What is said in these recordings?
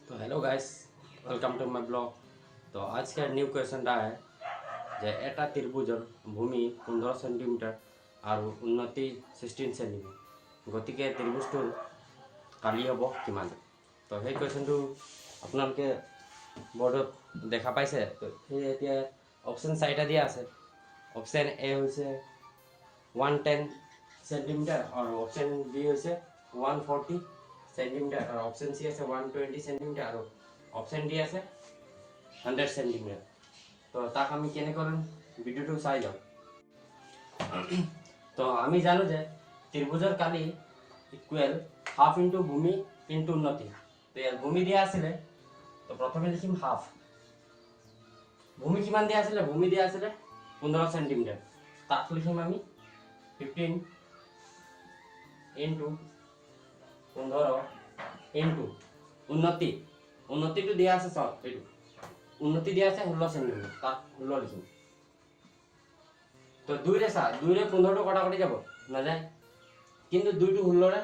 तो hello guys, welcome to my blog. तो आज का न्यू क्वेश्चनটা যে এটা ত্ৰিভুজৰ ভূমি 15 সেন্টিমিটাৰ আৰু উন্নতি 16 সেন্টিমিটাৰ, গতিকে ত্ৰিভুজটোৰ কালি হ'ব কিমান? তো সেই কুৱেশ্যনটো আপোনালোকে বৰ্ডত দেখা পাইছে। তো সেই এতিয়া অপশ্যন 4টা দিয়া আছে। অপশ্যন এ হৈছে 110 সেন্টিমিটাৰ আৰু অপশ্যন বি হৈছে 140 সেন্টিমিটার और ऑप्शन सी আছে 120 সেন্টিমিটার আর অপশন ডি আছে 100 সেন্টিমিটার। তো তাক আমি কেনে করম ভিডিওটো চাই যাও। তো আমি জানো যে ত্রিভুজের কালি ইকুয়াল হাফ ইনটু ভূমি ইনটু উন্নতি। তো ইয়ার ভূমি দিয়া আছে, তো প্রথমে লিখিম হাফ। ভূমি কিমান দিয়া আছে? ভূমি দিয়া আছে 15 সেন্টিমিটার। তাক লিখিম আমি 15 ইনটু 15 ইনটু উন্নতি। উন্নতিটো দিয়া আছে, সব এইটো উন্নতি দিয়া আছে 16 সেন্টিমিটার। তাক 16 লিখিম। তো 2 রে 15 টো কটাকটি যাব না যায়, কিন্তু 2 টো 16 রে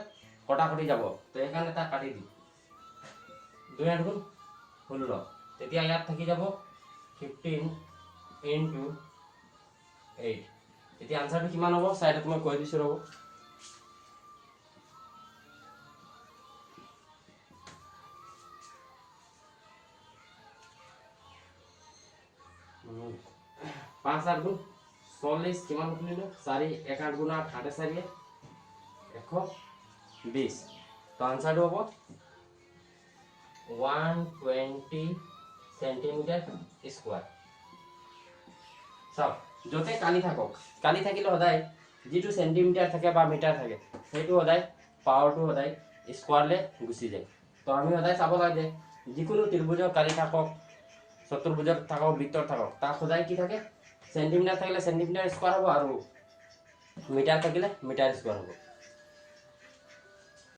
কটাকটি যাব। তো এখানে তা কাটি দি 2 8 গুণ 16, তেতিয়া ইয়াত থাকি যাব 15 ইনটু 8। তেতিয়া আনসারটো কিমান হ'ব সাইডত মই কৈ দিছো ৰব। पाँच आठ गुण 40 किमान खुलिल 4 1 8 गुण 8 8 4 120। तो आंसर हम 120 सेंटीमीटर स्क्वायर। सब जोते काली थाকক, काली থাকিলে সদায় যেটো সেন্টিমিটার থাকে বা মিটার থাকে সেইটো সদায় পাওয়ারটো সদায় স্কয়ারলে গুছি যায়। তো আমি সদায় চাব লাগে যে যিকোনো ত্ৰিভুজৰ কালি থাকক, চতুৰ্ভুজৰ থাকক, বৃত্তৰ থাকক, তা সদায় কি থাকে সেন্টিমিটাৰ থাকলে সেন্টিমিটাৰ স্কয়াৰ হবো আৰ মিটাৰ থাকলে মিটাৰ স্কয়াৰ হবো।